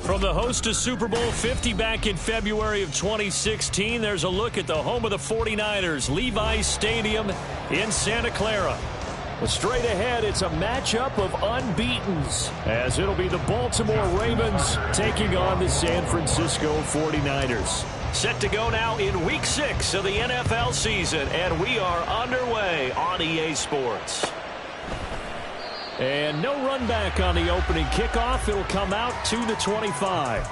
From the host to Super Bowl 50 back in February of 2016, there's a look at the home of the 49ers, Levi's Stadium in Santa Clara. Well, straight ahead, it's a matchup of unbeatens, as it'll be the Baltimore Ravens taking on the San Francisco 49ers. Set to go now in Week 6 of the NFL season, and we are underway on EA Sports. And no run back on the opening kickoff. It'll come out to the 25.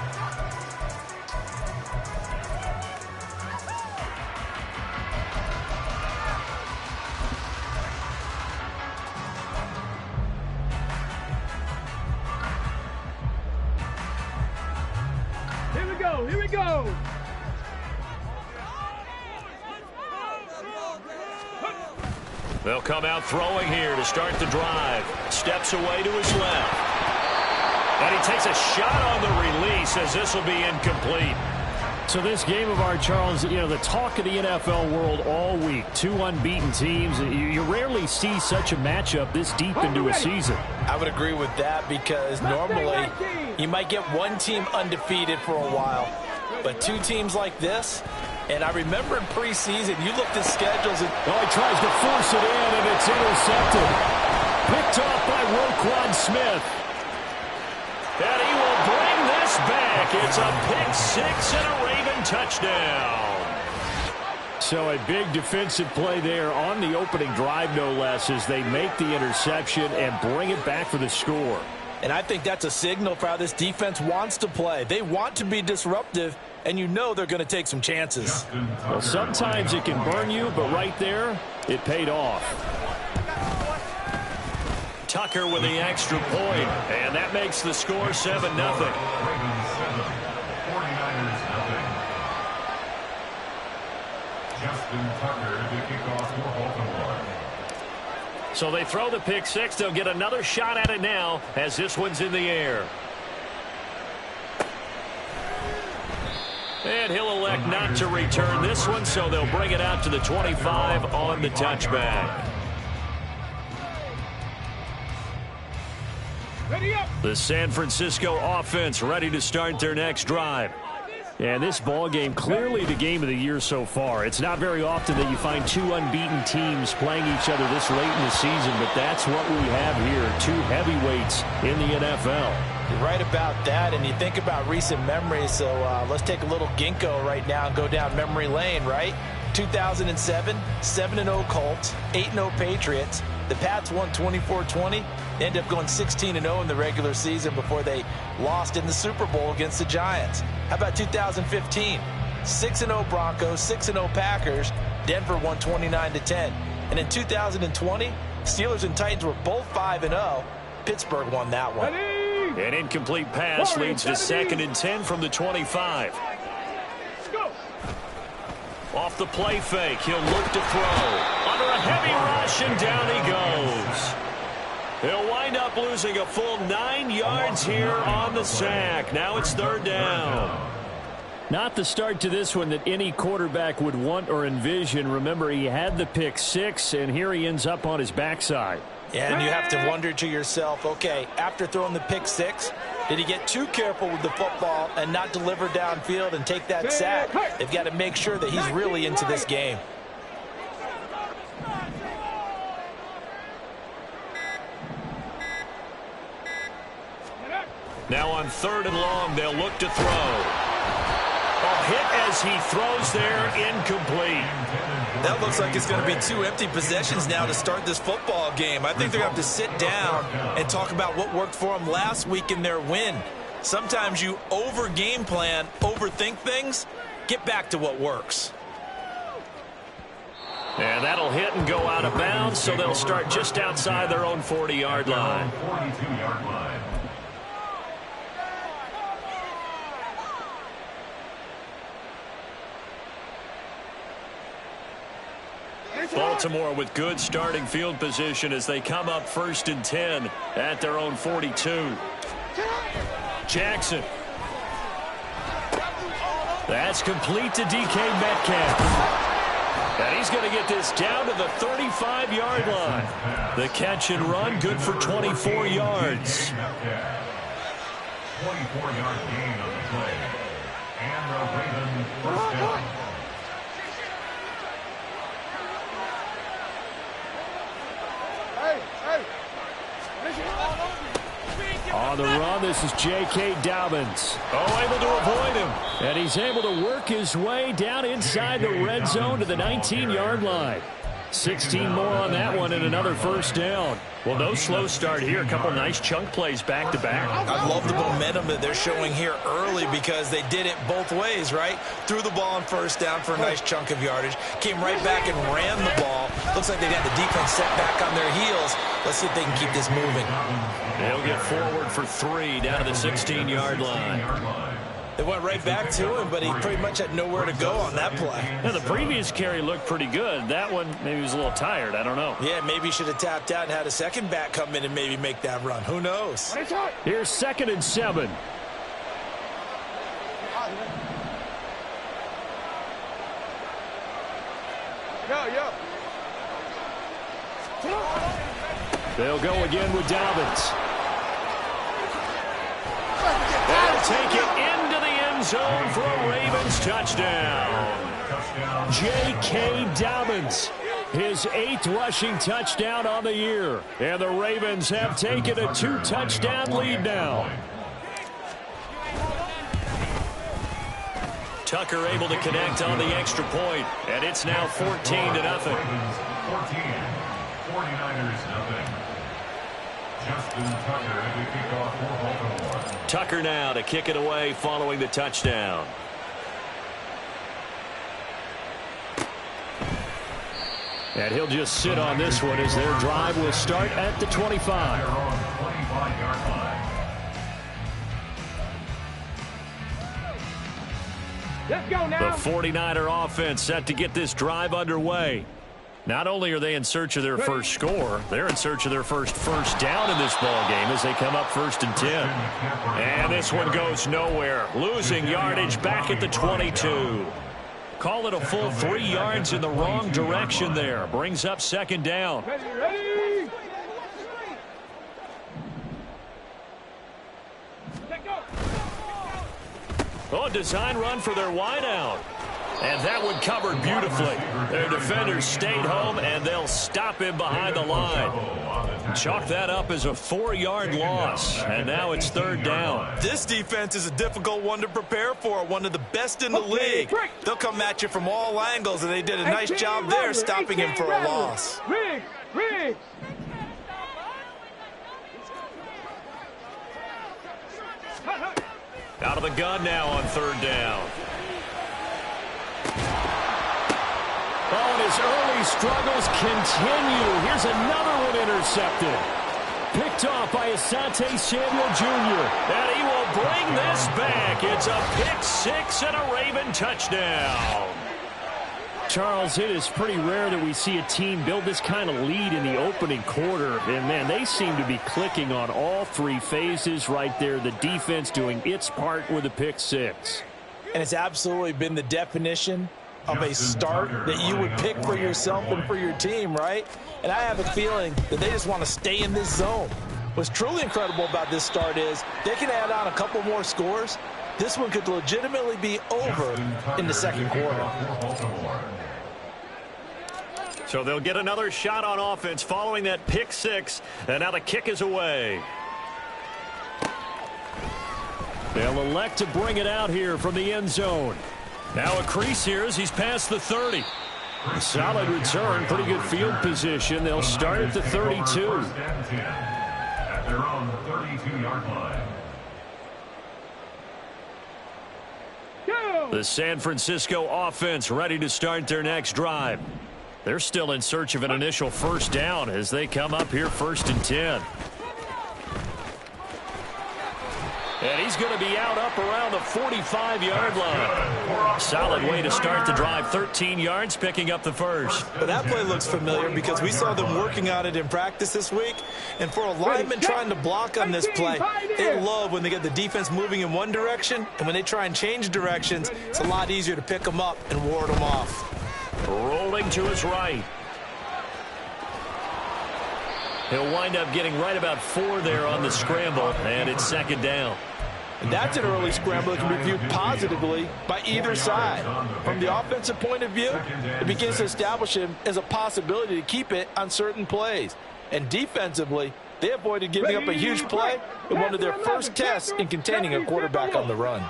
Here we go. They'll come out throwing here to start the drive. Steps away to his left. And he takes a shot on the release as this will be incomplete. So this game of our, Charles, you know, the talk of the NFL world all week. Two unbeaten teams. You rarely see such a matchup this deep into a season. I would agree with that because normally you might get one team undefeated for a while. But two teams like this, and I remember in preseason, you looked at schedules. And he tries to force it in, and it's intercepted. Picked off by Roquan Smith. And he will bring this back. It's a pick six and a Raven touchdown. So a big defensive play there on the opening drive, no less, as they make the interception and bring it back for the score. And I think that's a signal for how this defense wants to play. They want to be disruptive, and you know they're going to take some chances. Well, sometimes it can burn you, but right there, it paid off. Tucker with the extra point, and that makes the score 7-0. So they throw the pick six. They'll get another shot at it now as this one's in the air. And he'll elect not to return this one, so they'll bring it out to the 25 on the touchback. The San Francisco offense ready to start their next drive. And this ball game, clearly the game of the year so far. It's not very often that you find two unbeaten teams playing each other this late in the season, but that's what we have here, two heavyweights in the NFL. You're right about that, and you think about recent memories, so let's take a little ginkgo right now and go down memory lane, right? 2007, 7-0 Colts, 8-0 Patriots. The Pats won 24-20. They ended up going 16-0 in the regular season before they lost in the Super Bowl against the Giants. How about 2015? 6-0 Broncos, 6-0 Packers. Denver won 29-10. And in 2020, Steelers and Titans were both 5-0. Pittsburgh won that one. An incomplete pass leads to 2nd and 10 from the 25. Off the play fake, he'll look to throw. Under a heavy rush, and down he goes. He'll wind up losing a full 9 yards here on the sack. Now it's 3rd down. Not the start to this one that any quarterback would want or envision. Remember, he had the pick six, and here he ends up on his backside. Yeah, and you have to wonder to yourself, okay, after throwing the pick six, did he get too careful with the football and not deliver downfield and take that sack? They've got to make sure that he's really into this game. Now on 3rd and long, they'll look to throw. A hit as he throws there, incomplete. That looks like it's going to be 2 empty possessions now to start this football game. I think they're going to have to sit down and talk about what worked for them last week in their win. Sometimes you over-game plan, overthink things. Get back to what works. And that'll hit and go out of bounds, so they'll start just outside their own 40-yard line. 42-yard line. Baltimore with good starting field position as they come up 1st and 10 at their own 42. Jackson. That's complete to DK Metcalf. And he's going to get this down to the 35-yard line. The catch and run good for 24 yards. 24-yard gain on the play. And the Ravens first down. On the run, this is J.K. Dobbins. Oh, able to avoid him. And he's able to work his way down inside the red zone to the 19-yard line. 16 more on that one and another first down. Well, no slow start here. A couple nice chunk plays back-to-back. I love the momentum that they're showing here early because they did it both ways, right? Threw the ball on first down for a nice chunk of yardage. Came right back and ran the ball. Looks like they got the defense set back on their heels. Let's see if they can keep this moving. They'll get forward for 3 down to the 16-yard line. They went right back to him, but he pretty much had nowhere to go on that play. Yeah, the previous carry looked pretty good. That one, maybe he was a little tired. I don't know. Yeah, maybe he should have tapped out and had a second back come in and maybe make that run. Who knows? Here's 2nd and 7. They'll go again with Dobbins. They'll take it into the end zone for a Ravens touchdown. J.K. Dobbins, his 8th rushing touchdown on the year. And the Ravens have taken a 2-touchdown lead now. Tucker able to connect on the extra point, and it's now 14-0. 14, 49ers nothing. Justin Tucker to kick off for Baltimore. Tucker now to kick it away following the touchdown. And he'll just sit on this one as their drive will start at the 25. They're on the 25-yard line. Let's go now. The 49er offense set to get this drive underway. Not only are they in search of their first score, they're in search of their first down in this ball game as they come up 1st and 10. And this one goes nowhere. Losing yardage back at the 22. Call it a full 3 yards in the wrong direction there. Brings up 2nd down. Ready. Oh, design run for their wideout. And that one covered beautifully. Their defenders stayed home, and they'll stop him behind the line. Chalk that up as a 4-yard loss, and now it's 3rd down. This defense is a difficult one to prepare for, one of the best in the league. They'll come at you from all angles, and they did a nice job there stopping him for a loss. Riggs. Out of the gun now on 3rd down. Oh, and his early struggles continue. Here's another one intercepted. Picked off by Asante Samuel Jr. And he will bring this back. It's a pick 6 and a Raven touchdown. Charles, it is pretty rare that we see a team build this kind of lead in the opening quarter. And, man, they seem to be clicking on all 3 phases right there. The defense doing its part with a pick 6. And it's absolutely been the definition of a start that you would pick for yourself and for your team, right? And I have a feeling that they just want to stay in this zone. What's truly incredible about this start is they can add on a couple more scores. This one could legitimately be over in the 2nd quarter. So they'll get another shot on offense following that pick 6, and now the kick is away. They'll elect to bring it out here from the end zone. Now a crease here as he's past the 30. A solid return, pretty good field position. They'll start at the 32. At their own 32-yard line. The San Francisco offense ready to start their next drive. They're still in search of an initial 1st down as they come up here 1st and 10. And he's going to be out up around the 45-yard line. Solid way to start the drive. 13 yards, picking up the first. But that play looks familiar because we saw them working on it in practice this week. And for a lineman trying to block on this play, they love when they get the defense moving in one direction. And when they try and change directions, it's a lot easier to pick them up and ward them off. Rolling to his right. He'll wind up getting right about 4 there on the scramble, and it's 2nd down. And that's an early scramble that can be viewed positively by either side. From the offensive point of view, it begins to establish him as a possibility to keep it on certain plays. And defensively, they avoided giving up a huge play in one of their first tests in containing a quarterback on the run.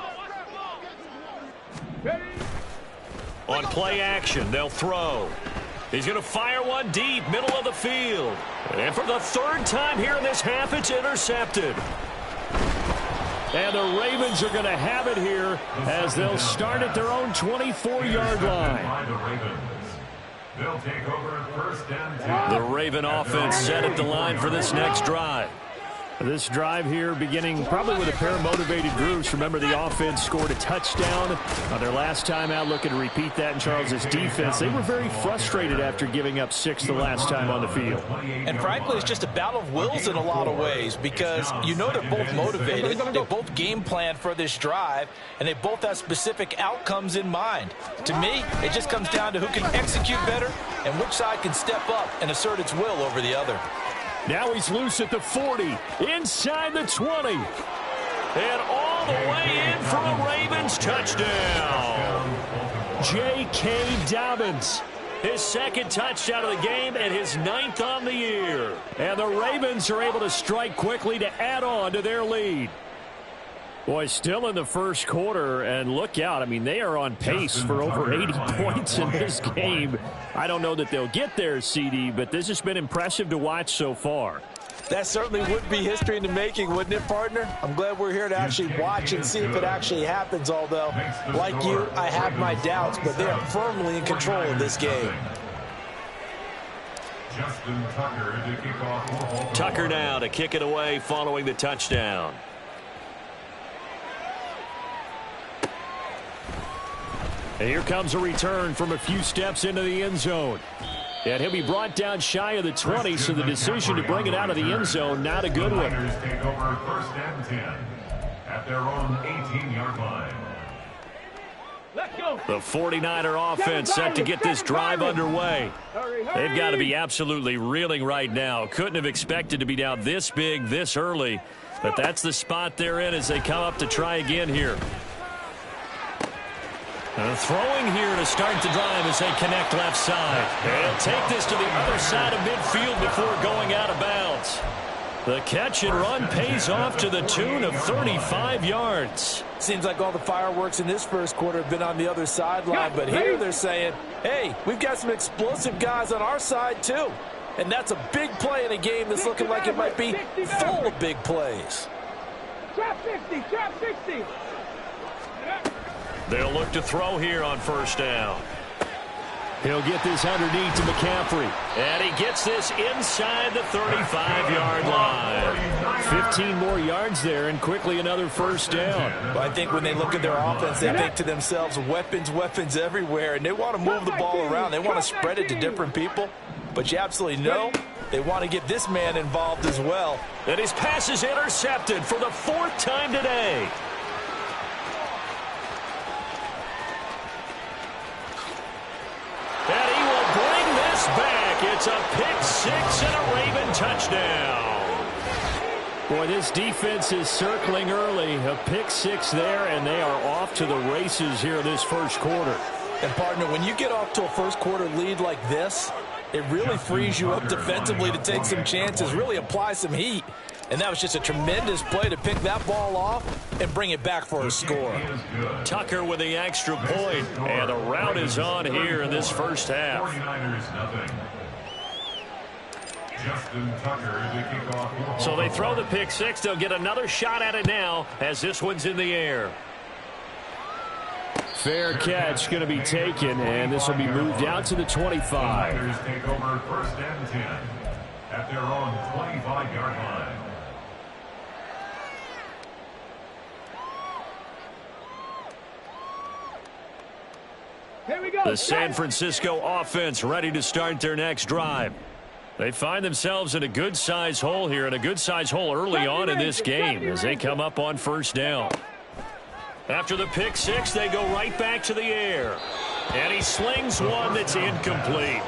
On play action, they'll throw. He's going to fire one deep, middle of the field. And for the third time here in this half, it's intercepted. And the Ravens are going to have it here as they'll start at their own 24-yard line. They'll take over at first and 10. The Raven offense set at the line for this next drive. This drive here beginning probably with a pair of motivated groups. Remember, the offense scored a touchdown on their last time out, looking to repeat that in Charles's defense. They were very frustrated after giving up 6 the last time on the field. And frankly, it's just a battle of wills in a lot of ways because you know they're both motivated. They both game plan for this drive, and they both have specific outcomes in mind. To me, it just comes down to who can execute better and which side can step up and assert its will over the other. Now he's loose at the 40, inside the 20, and all the way in for a Ravens touchdown. J.K. Dobbins, his second touchdown of the game and his 9th on the year. And the Ravens are able to strike quickly to add on to their lead. Boy, still in the first quarter, and look out. I mean, they are on pace for over 80 points in this game. I don't know that they'll get there, CD, but this has been impressive to watch so far. That certainly would be history in the making, wouldn't it, partner? I'm glad we're here to actually watch and see if it actually happens, although, like you, I have my doubts, but they are firmly in control of this game. Tucker now to kick it away following the touchdown. And here comes a return from a few steps into the end zone. And he'll be brought down shy of the 20, so the decision to bring it out of the end zone, not a good one. Take over first and 10 at their own 18-yard line. Let's go. The 49er offense set to get this drive underway. They've got to be absolutely reeling right now. Couldn't have expected to be down this big this early, but that's the spot they're in as they come up to try again here. Throwing here to start the drive as they connect left side. They'll take this to the other side of midfield before going out of bounds. The catch and run pays off to the tune of 35 yards. Seems like all the fireworks in this first quarter have been on the other sideline, but here they're saying, hey, we've got some explosive guys on our side too. And that's a big play in a game that's looking like it might be full of big plays. Trap 60, trap 60. They'll look to throw here on first down. He'll get this underneath to McCaffrey. And he gets this inside the 35-yard line. 15 more yards there and quickly another first down. Well, I think when they look at their offense, they think to themselves, weapons, weapons everywhere. And they want to move the ball around. They want to spread it to different people. But you absolutely know they want to get this man involved as well. And his pass is intercepted for the 4th time today. And he will bring this back. It's a pick 6 and a Raven touchdown. Boy, this defense is circling early. A pick 6 there, and they are off to the races here this first quarter. And, partner, when you get off to a first quarter lead like this, it really frees you up defensively to take some chances, really apply some heat. And that was just a tremendous play to pick that ball off and bring it back for a score. Tucker with the extra point, and the route is on here in this first half. So they throw the pick 6. They'll get another shot at it now as this one's in the air. Fair catch going to be taken, and this will be moved out to the 25. Take over first and 10 at their own 25-yard line. Here we go. The San Francisco offense ready to start their next drive. They find themselves in a good-sized hole here, and a good-sized hole early on in this game as they come up on first down. After the pick 6, they go right back to the air. And he slings one that's incomplete.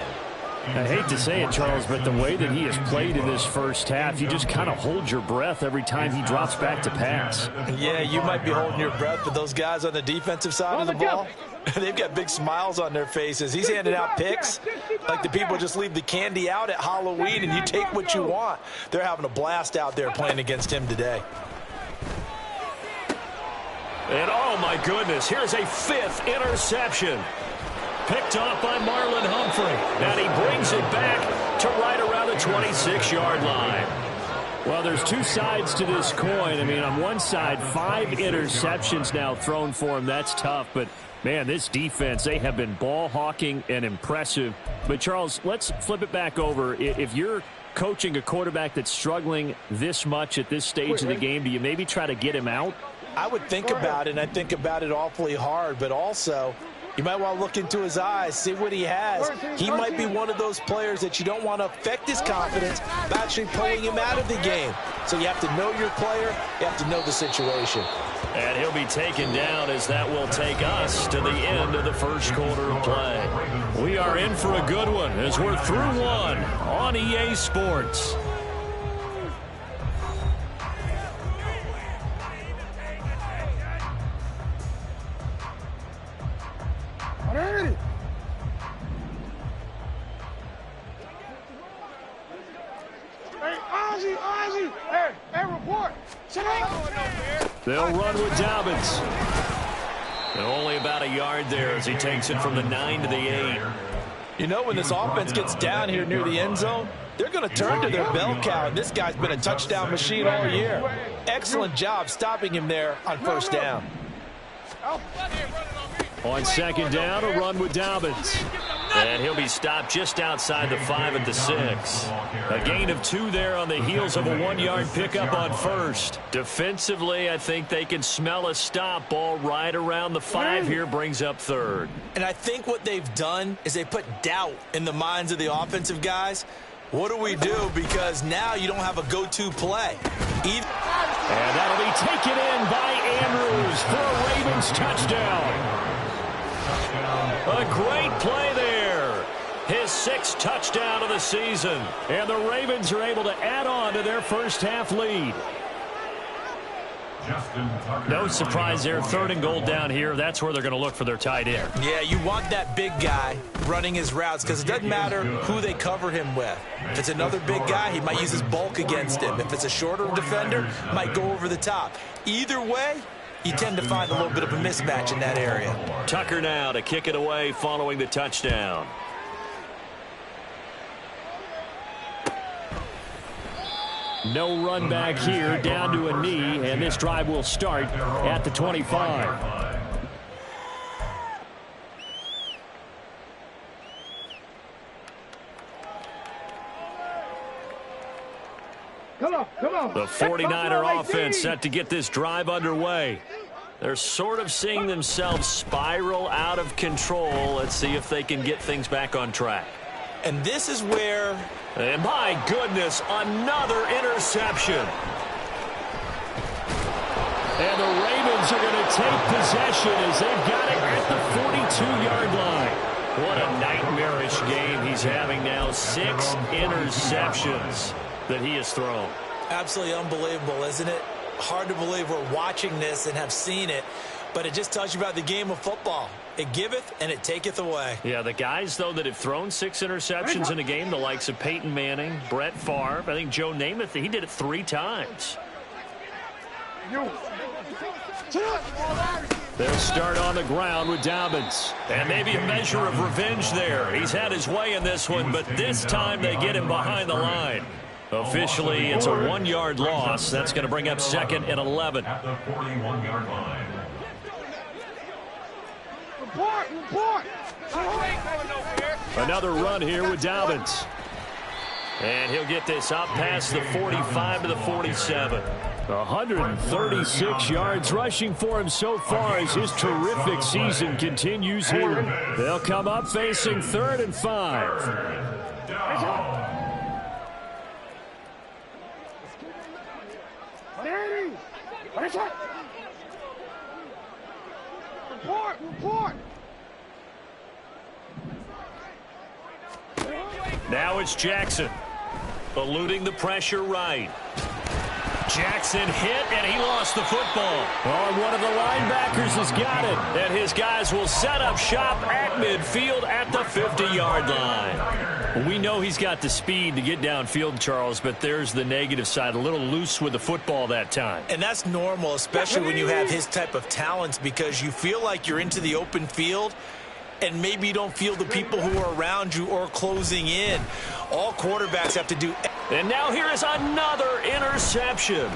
I hate to say it, Charles, but the way that he has played in this first half, you just kind of hold your breath every time he drops back to pass. Yeah, you might be holding your breath, but those guys on the defensive side of the ball, they've got big smiles on their faces. He's handing out picks like the people just leave the candy out at Halloween and you take what you want. They're having a blast out there playing against him today. And oh my goodness, here's a 5th interception. Picked off by Marlon Humphrey. And he brings it back to right around the 26-yard line. Well, there's two sides to this coin. I mean, on one side, 5 interceptions now thrown for him. That's tough. But, man, this defense, they have been ball hawking and impressive. But, Charles, let's flip it back over. If you're coaching a quarterback that's struggling this much at this stage of the game, do you maybe try to get him out? I would think about it, and I think about it awfully hard. But also, you might want to look into his eyes, see what he has. He might be one of those players that you don't want to affect his confidence by actually pulling him out of the game. So you have to know your player. You have to know the situation. And he'll be taken down as that will take us to the end of the first quarter of play. We are in for a good one as we're through one on EA Sports. Hey, Ozzy! Hey, report! They'll run with Dobbins. And only about a yard there as he takes it from the 9 to the 8. You know, when this offense gets down here near the end zone, they're going to turn to their bell cow, and this guy's been a touchdown machine all year. Excellent job stopping him there on first down. On second down, a run with Dobbins. And he'll be stopped just outside the 5 at the 6. A gain of 2 there on the heels of a 1-yard pickup on first. Defensively, I think they can smell a stop. Ball right around the 5 here brings up 3rd. And I think what they've done is they put doubt in the minds of the offensive guys. What do we do? Because now you don't have a go-to play. And that'll be taken in by Andrews for a Ravens touchdown. A great play there. His 6th touchdown of the season. And the Ravens are able to add on to their first half lead. No surprise there. 3rd and goal down here. That's where they're going to look for their tight end. Yeah, you want that big guy running his routes because it doesn't matter who they cover him with. If it's another big guy, he might use his bulk against him. If it's a shorter defender, might go over the top. Either way, you tend to find a little bit of a mismatch in that area. Tucker now to kick it away following the touchdown. No run back here, down to a knee, and this drive will start at the 25. Come on. The 49er offense set to get this drive underway. They're sort of seeing themselves spiral out of control. Let's see if they can get things back on track. And this is where... And my goodness, another interception. And the Ravens are going to take possession as they've got it at the 42-yard line. What a nightmarish game he's having now. 6 interceptions that he has thrown. Absolutely unbelievable, isn't it? Hard to believe we're watching this and have seen it, but it just tells you about the game of football. It giveth and it taketh away. Yeah, the guys, though, that have thrown 6 interceptions in a game, the likes of Peyton Manning, Brett Favre, I think Joe Namath, he did it 3 times. They'll start on the ground with Dobbins. And maybe a measure of revenge there. He's had his way in this one, but this time they get him behind the line. Officially, it's a 1-yard loss. That's going to bring up 2nd and 11. At the 41-yard line. Report! Another run here with Dobbins. And he'll get this up past the 45 to the 47. 136 yards rushing for him so far as his terrific season continues here. They'll come up facing 3rd and 5. Report! Now it's Jackson. Eluding the pressure right. Jackson hit, and he lost the football. Oh, one of the linebackers has got it. And his guys will set up shop at midfield at the 50-yard line. We know he's got the speed to get downfield, Charles, but there's the negative side. A little loose with the football that time. And that's normal, especially when you have his type of talents, because you feel like you're into the open field, and maybe you don't feel the people who are around you or closing in. All quarterbacks have to do. And now here is another interception.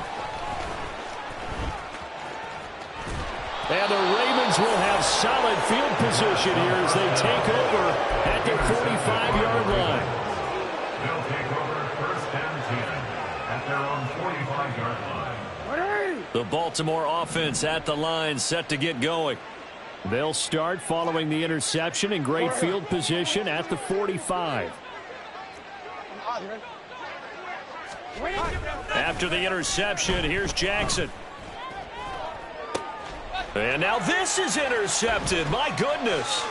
And the Ravens will have solid field position here as they take over at their 45-yard line. They'll take over first and 10 at their own 45-yard line. The Baltimore offense at the line, set to get going. They'll start following the interception in great field position at the 45. After the interception, here's Jackson. And now this is intercepted. My goodness.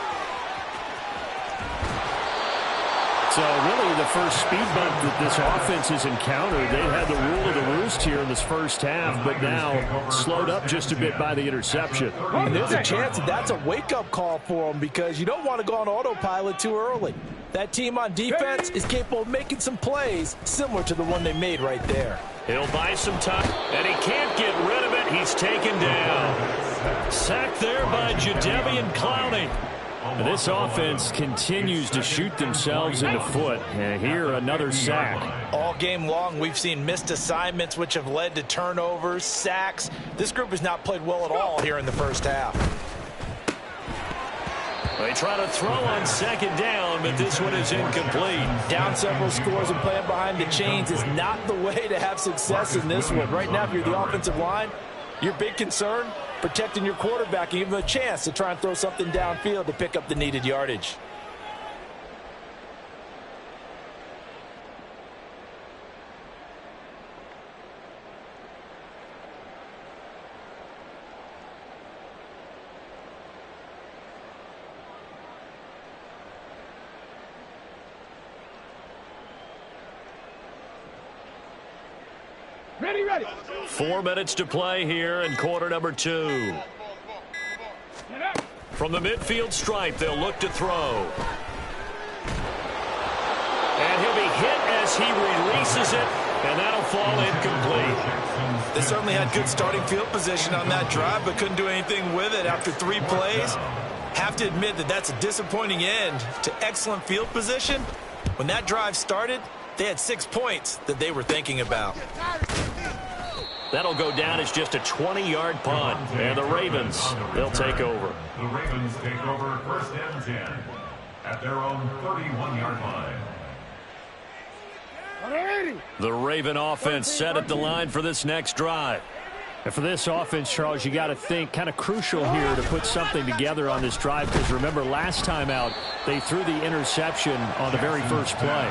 So really the first speed bump that this offense has encountered. They had the rule of the roost here in this first half, but now slowed up just a bit by the interception. And there's a chance that that's a wake-up call for them, because you don't want to go on autopilot too early. That team on defense is capable of making some plays similar to the one they made right there. He'll buy some time, and he can't get rid of it. He's taken down. Sacked there by Jadeveon Clowney. And this offense continues to shoot themselves in the foot. And here, another sack. All game long, we've seen missed assignments, which have led to turnovers, sacks. This group has not played well at all here in the first half. They try to throw on second down, but this one is incomplete. Down several scores and playing behind the chains is not the way to have success in this one. Right now, if you're the offensive line, your big concern, protecting your quarterback and give him a chance to try and throw something downfield to pick up the needed yardage. Ready. 4 minutes to play here in quarter number 2. From the midfield stripe, they'll look to throw. And he'll be hit as he releases it, and that'll fall incomplete. They certainly had good starting field position on that drive, but couldn't do anything with it after 3 plays. Have to admit that that's a disappointing end to excellent field position. When that drive started, they had 6 points that they were thinking about. That'll go down as just a 20-yard punt. And the Ravens, they'll take over. The Ravens take over first and 10 at their own 31-yard line. The Raven offense set at the line for this next drive. And for this offense, Charles, you got to think kind of crucial here to put something together on this drive, because remember last time out they threw the interception on the very first play.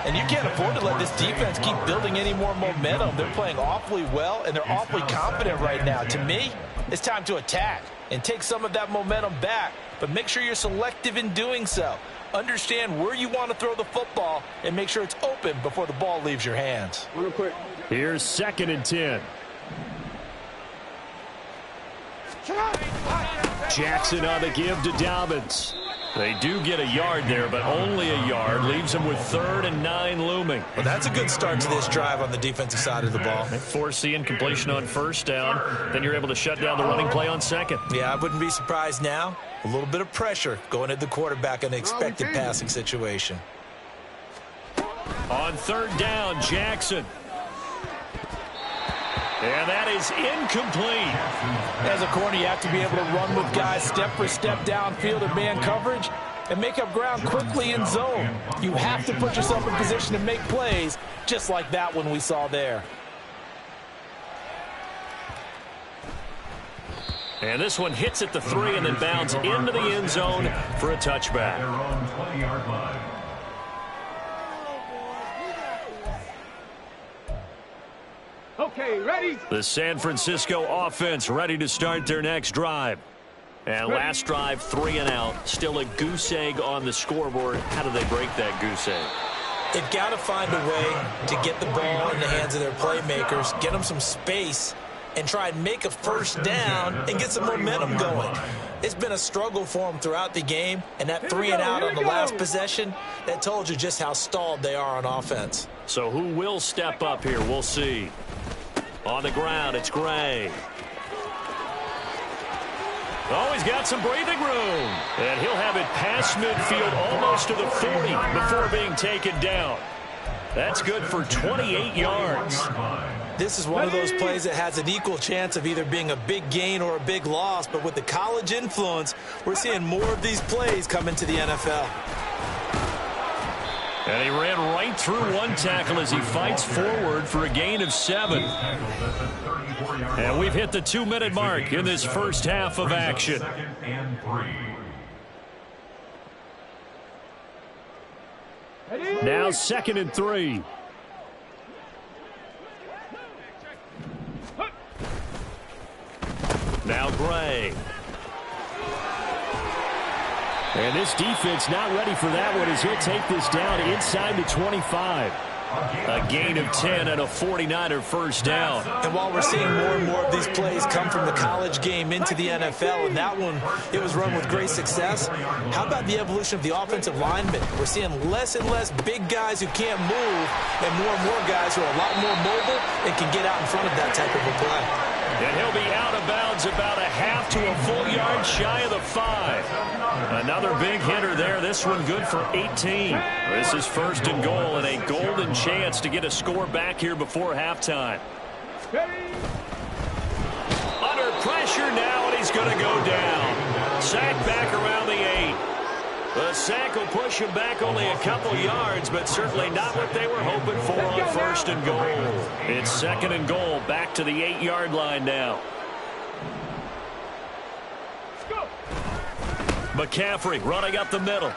And you can't afford to let this defense keep building any more momentum. They're playing awfully well, and they're awfully confident right now. To me, it's time to attack and take some of that momentum back, but make sure you're selective in doing so. Understand where you want to throw the football and make sure it's open before the ball leaves your hands. Real quick. Here's 2nd and 10. Jackson on the give to Dobbins. They do get a yard there, but only a yard. Leaves them with 3rd and 9 looming. Well, that's a good start to this drive on the defensive side of the ball. They force the incompletion on first down. Then you're able to shut down the running play on second. Yeah, I wouldn't be surprised now. A little bit of pressure going at the quarterback in an expected passing situation. On 3rd down, Jackson. And that is incomplete. As a corner, you have to be able to run with guys step for step downfield in man coverage and make up ground quickly in zone. You have to put yourself in position to make plays, just like that one we saw there. And this one hits at the 3 and then bounds into the end zone for a touchback. Their own 20-yard line. Okay, ready? The San Francisco offense ready to start their next drive. And last drive, 3 and out. Still a goose egg on the scoreboard. How do they break that goose egg? They've got to find a way to get the ball in the hands of their playmakers, get them some space, and try and make a first down and get some momentum going. It's been a struggle for them throughout the game, and that 3-and-out on the last possession, that told you just how stalled they are on offense. So who will step up here? We'll see. On the ground, it's Gray. Oh, he's got some breathing room. And he'll have it past midfield almost to the 40 before being taken down. That's good for 28 yards. This is one of those plays that has an equal chance of either being a big gain or a big loss. But with the college influence, we're seeing more of these plays come into the NFL. And he ran right through one tackle as he fights forward for a gain of 7. And we've hit the 2-minute mark in this first half of action. Now 2nd and 3. Now Gray. And this defense not ready for that one as he'll take this down inside the 25. A gain of 10 and a 49er first down. And while we're seeing more and more of these plays come from the college game into the NFL, and that one, it was run with great success, how about the evolution of the offensive linemen? We're seeing less and less big guys who can't move and more guys who are a lot more mobile and can get out in front of that type of a play. And he'll be out of bounds about a half to a full yard shy of the 5. Another big hitter there. This one good for 18. This is 1st and goal and a golden chance to get a score back here before halftime. Under pressure now, and he's going to go down. Sack back around the 8. The sack will push him back only a couple yards, but certainly not what they were hoping for on 1st and goal. It's 2nd and goal, back to the 8-yard line now. McCaffrey running up the middle.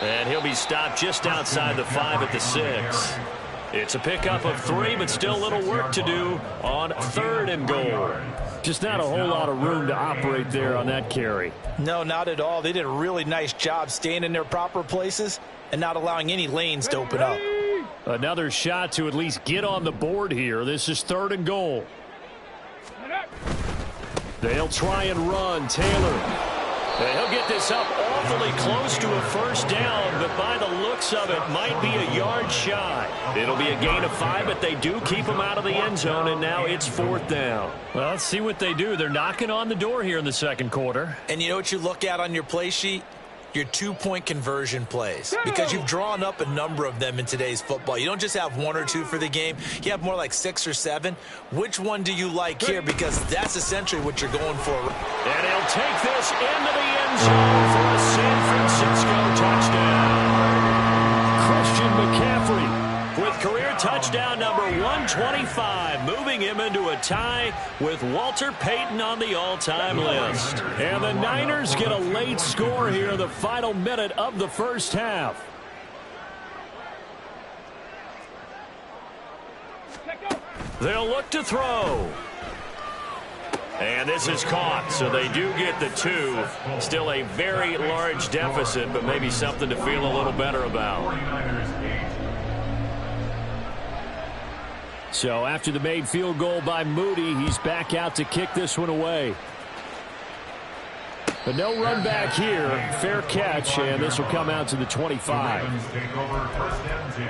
And he'll be stopped just outside the 5 at the 6. It's a pickup of 3, but still a little work to do on 3rd and goal. Just not a whole lot of room to operate there on that carry. No, not at all. They did a really nice job staying in their proper places and not allowing any lanes to open up. Another shot to at least get on the board here. This is 3rd and goal. They'll try and run. Taylor. And he'll get this up awfully close to a first down, but by the looks of it, might be a yard shy. It'll be a gain of 5, but they do keep him out of the end zone, and now it's 4th down. Well, let's see what they do. They're knocking on the door here in the 2nd quarter. And you know what you look at on your play sheet? Your 2-point conversion plays, because you've drawn up a number of them in today's football. You don't just have 1 or 2 for the game. You have more like 6 or 7. Which one do you like here? Because that's essentially what you're going for. And he'll take this into the end zone for a San Francisco touchdown. Christian McCaffrey with career touchdown number 125, moving him into a tie with Walter Payton on the all-time list. And the Niners get a late score here in the final minute of the first half. They'll look to throw. And this is caught, so they do get the 2. Still a very large deficit, but maybe something to feel a little better about. So after the made field goal by Moody, he's back out to kick this one away. But no run back here. Fair catch, and this will come out to the 25. Take over 1st and 10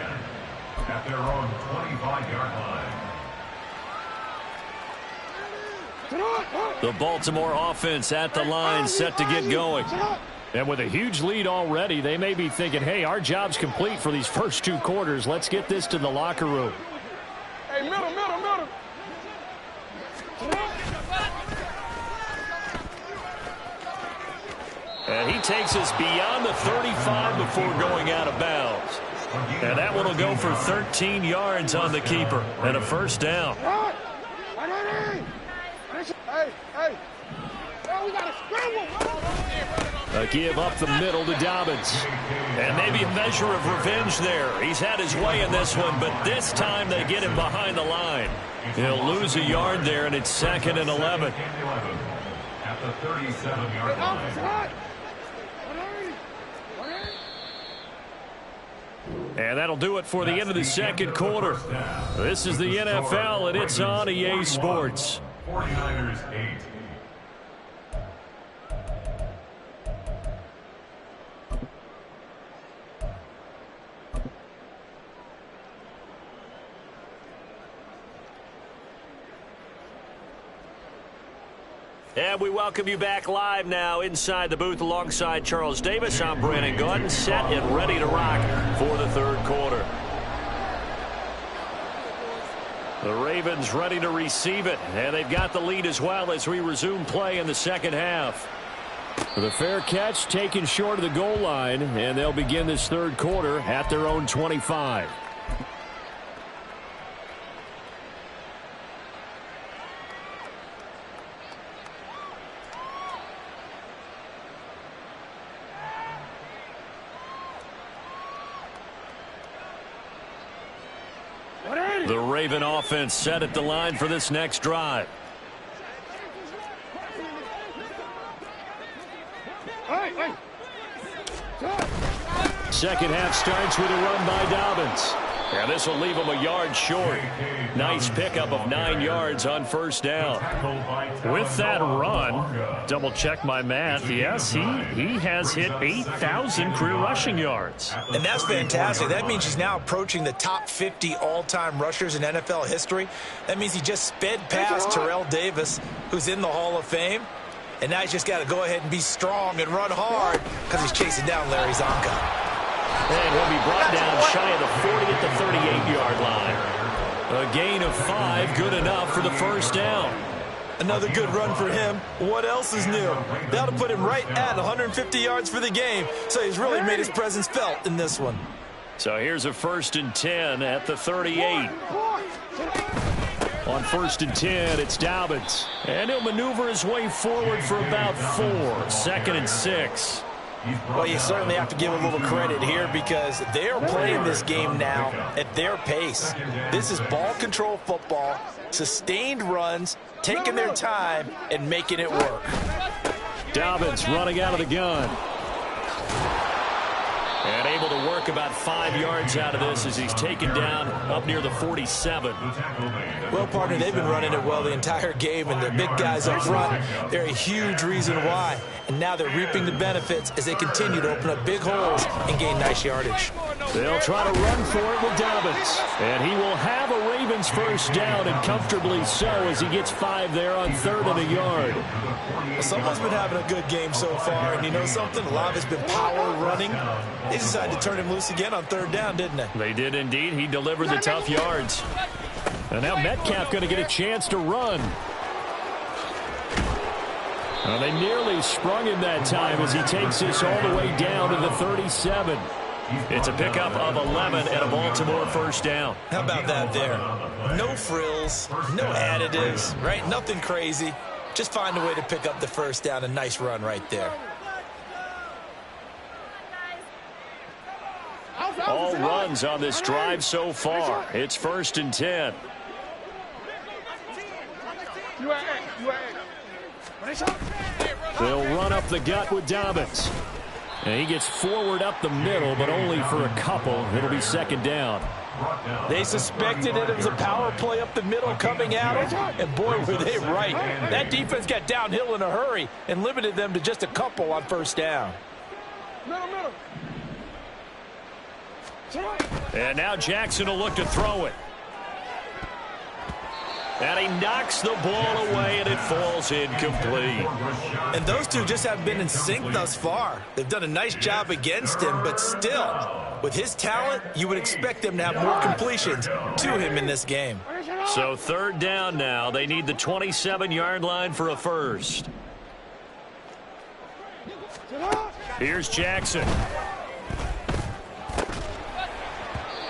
at their own 25-yard line. The Baltimore offense at the line, set to get going. And with a huge lead already, they may be thinking, hey, our job's complete for these first 2 quarters. Let's get this to the locker room. Hey, middle. And he takes us beyond the 35 before going out of bounds. And that one will go for 13 yards on the keeper and a first down. A give up the middle to Dobbins. And maybe a measure of revenge there. He's had his way in this one, but this time they get him behind the line. He'll lose a yard there, and it's 2nd and 11. At the 37-yard line. And that'll do it for the end of the second quarter. This is the NFL, and it's on EA Sports. 49ers 8. And we welcome you back live now inside the booth alongside Charles Davis. I'm Brandon Gordon, set and ready to rock for the third quarter. The Ravens ready to receive it, and they've got the lead as well as we resume play in the second half. The fair catch taken short of the goal line, and they'll begin this third quarter at their own 25. The Raven offense set at the line for this next drive. Second half starts with a run by Dobbins. And this will leave him a yard short. Nice pickup of 9 yards on first down. With that run, double check my math, yes, he has hit 8,000 career rushing yards. And that's fantastic. That means he's now approaching the top 50 all-time rushers in NFL history. That means he just sped past Terrell Davis, who's in the Hall of Fame. And now he's just got to go ahead and be strong and run hard because he's chasing down Larry Zonka. And he'll be brought down shy of the 40 at the 38-yard line. A gain of 5, good enough for the first down. Another good run for him. What else is new? That'll put him right at 150 yards for the game, so he's really made his presence felt in this one. So here's a 1st and 10 at the 38. On 1st and 10, it's Dobbins. And he'll maneuver his way forward for about 4. 2nd and 6. Well, you certainly have to give a little credit here because they're playing this game now at their pace. This is ball control football, sustained runs, taking their time, and making it work. Dobbins running out of the gun. And able to work about 5 yards out of this as he's taken down up near the 47. Well, partner, they've been running it well the entire game, and the big guys up front, they're a huge reason why. And now they're reaping the benefits as they continue to open up big holes and gain nice yardage. They'll try to run for it with Dobbins. And he will have a Ravens first down, and comfortably so, as he gets 5 there on 3rd and a yard. Well, someone's been having a good game so far, and you know something? A lot of it's been power running. They decided to turn him loose again on 3rd down, didn't they? They did indeed. He delivered the tough yards. And now Metcalf going to get a chance to run. Well, they nearly sprung him that time as he takes this all the way down to the 37. It's a pickup of 11 and a Baltimore first down. How about that there? No frills, no additives, right? Nothing crazy. Just find a way to pick up the first down. A nice run right there. All runs on this drive so far. It's 1st and 10. They'll run up the gut with Dobbins. And he gets forward up the middle, but only for a couple. It'll be 2nd down. They suspected it was a power play up the middle coming out, and boy, were they right. That defense got downhill in a hurry and limited them to just a couple on first down. And now Jackson will look to throw it. And he knocks the ball away, and it falls incomplete. And those two just haven't been in sync thus far. They've done a nice job against him, but still, with his talent, you would expect them to have more completions to him in this game. So 3rd down now. They need the 27-yard line for a first. Here's Jackson.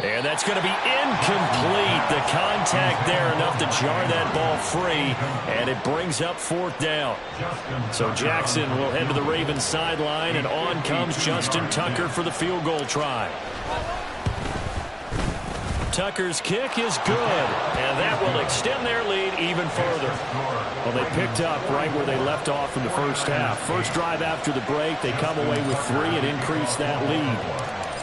And that's going to be incomplete. The contact there enough to jar that ball free, and it brings up 4th down. So Jackson will head to the Ravens sideline, and on comes Justin Tucker for the field goal try. Tucker's kick is good, and that will extend their lead even further. Well, they picked up right where they left off in the first half. First drive after the break, they come away with 3 and increase that lead.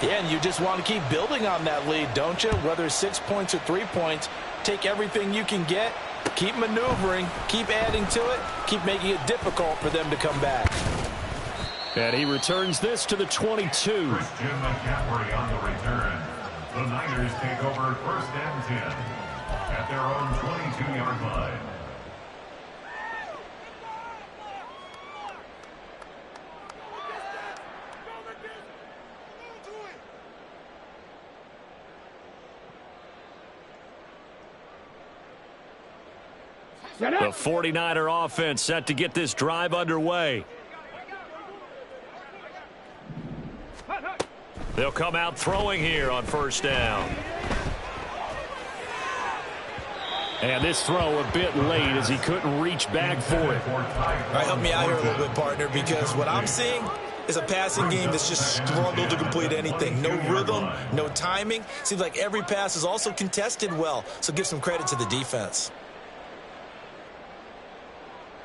Yeah, and you just want to keep building on that lead, don't you? Whether it's 6 points or 3 points, take everything you can get, keep maneuvering, keep adding to it, keep making it difficult for them to come back. And he returns this to the 22. Christian McCaffrey on the return. The Niners take over 1st and 10 at their own 22-yard line. The 49er offense set to get this drive underway. They'll come out throwing here on 1st down. And this throw a bit late as he couldn't reach back for it. All right, help me out here a little bit, partner, because what I'm seeing is a passing game that's just struggled to complete anything. No rhythm, no timing. Seems like every pass is also contested well, so give some credit to the defense.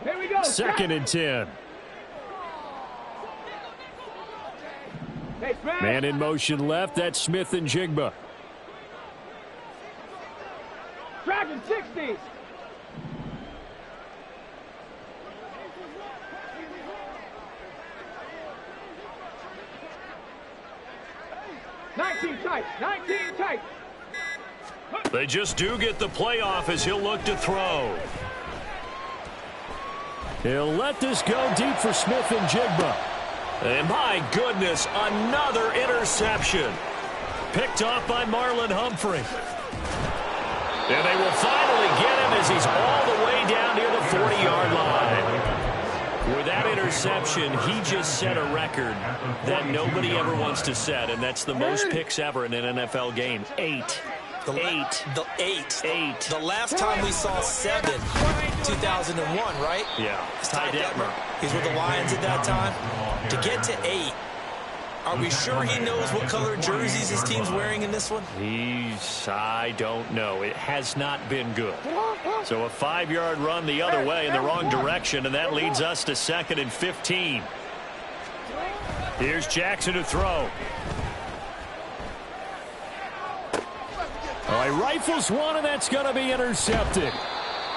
Here we go. 2nd and 10. Hey, Man in motion left. That's Smith and Jigba. Dragon 60. Nineteen tight. They just do get the playoff as he'll look to throw. He'll let this go deep for Smith and Jigba. And my goodness, another interception. Picked off by Marlon Humphrey. And they will finally get him as he's all the way down near the 40-yard line. With that interception, he just set a record that nobody ever wants to set, and that's the most picks ever in an NFL game. 8. The last time we saw 7, 2001, right? Yeah. It's Ty Detmer. He's with the Lions at that time. To get to 8, are we sure he knows what color jerseys his team's wearing in this one? I don't know. It has not been good. So a 5-yard run the other way in the wrong direction, and that leads us to 2nd and 15. Here's Jackson to throw. He rifles one, and that's going to be intercepted.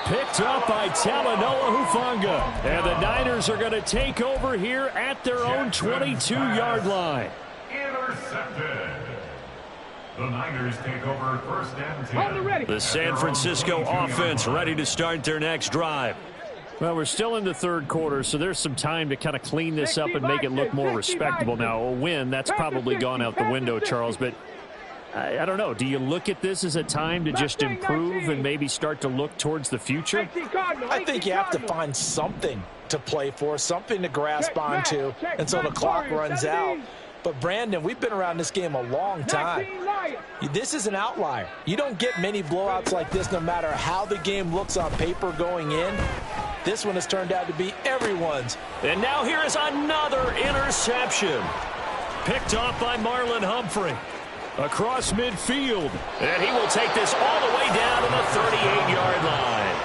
Picked up by Talanoa Hufanga. And the Niners are going to take over here at their own 22-yard line. Intercepted. The Niners take over 1st and 10. The San Francisco offense ready to start their next drive. Well, we're still in the 3rd quarter, so there's some time to kind of clean this up and make it look more respectable. Now, a win, that's probably gone out the window, Charles, but I don't know. Do you look at this as a time to just improve and maybe start to look towards the future? I think you have to find something to play for, something to grasp onto until the clock runs out. But, Brandon, we've been around this game a long time. This is an outlier. You don't get many blowouts like this no matter how the game looks on paper going in. This one has turned out to be everyone's. And now here is another interception. Picked off by Marlon Humphrey. Across midfield. And he will take this all the way down to the 38-yard line.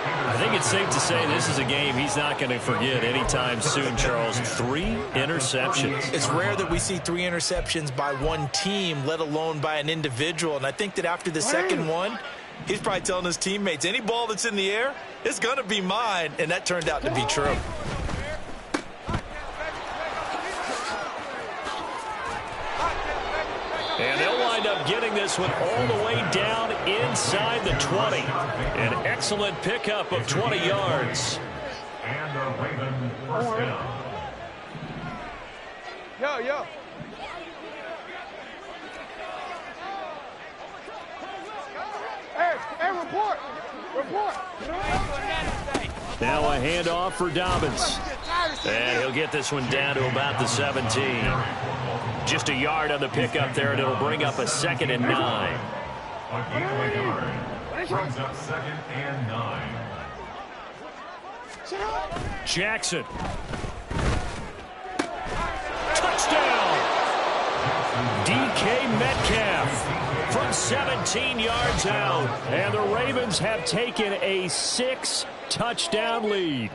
I think it's safe to say this is a game he's not going to forget anytime soon, Charles. 3 interceptions. It's rare that we see 3 interceptions by one team, let alone by an individual. And I think that after the 2nd one, he's probably telling his teammates, any ball that's in the air, it's going to be mine. And that turned out to be true. And they'll wind up getting this one all the way down inside the 20. An excellent pickup of 20 yards. And a Raven 1st down. Yo. Hey, report. Now a handoff for Dobbins. And he'll get this one down to about the 17. Just a yard on the pickup there, and it'll bring up a 2nd and 9. A gain of a yard. Brings up 2nd and 9. Jackson. Touchdown! DK Metcalf from 17 yards out. And the Ravens have taken a 6-touchdown lead.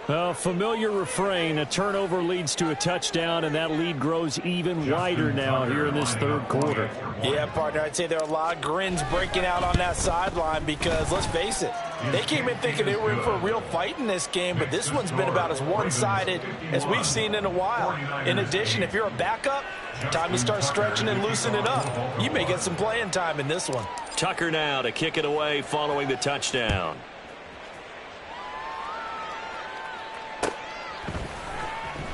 A familiar refrain, a turnover leads to a touchdown, and that lead grows even wider now here in this third quarter. Yeah, partner, I'd say there are a lot of grins breaking out on that sideline because, let's face it, they came in thinking they were in for a real fight in this game, but this one's been about as one-sided as we've seen in a while. In addition, if you're a backup, time to start stretching and loosening up. You may get some playing time in this one. Tucker now to kick it away following the touchdown.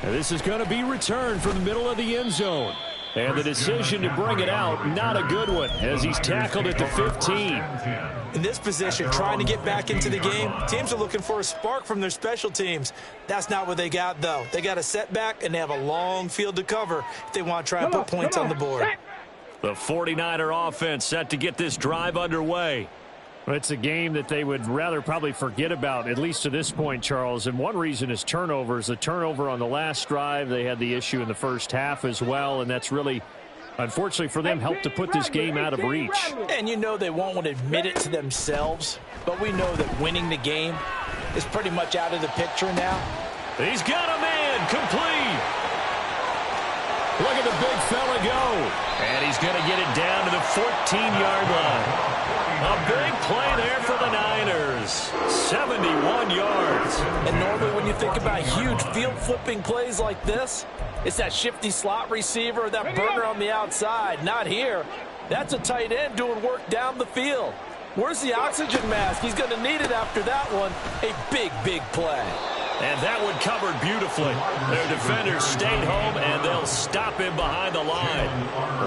And this is going to be returned from the middle of the end zone. And the decision to bring it out, not a good one, as he's tackled at the 15. In this position, trying to get back into the game, teams are looking for a spark from their special teams. That's not what they got, though. They got a setback, and they have a long field to cover if they want to try and put points on the board. The 49er offense set to get this drive underway. Well, it's a game that they would rather probably forget about, at least to this point, Charles. And one reason is turnovers. A turnover on the last drive. They had the issue in the first half as well, and that's really, unfortunately for them, helped to put this game out of reach. And you know they won't want to admit it to themselves, but we know that winning the game is pretty much out of the picture now. He's got a man complete. Look at the big fella go. And he's going to get it down to the 14-yard line. A big play there for the Niners. 71 yards. And normally when you think about huge field-flipping plays like this, it's that shifty slot receiver, that burner on the outside. Not here. That's a tight end doing work down the field. Where's the oxygen mask? He's going to need it after that one. A big, big play. And that one covered beautifully. Their defenders stayed home, and they'll stop him behind the line.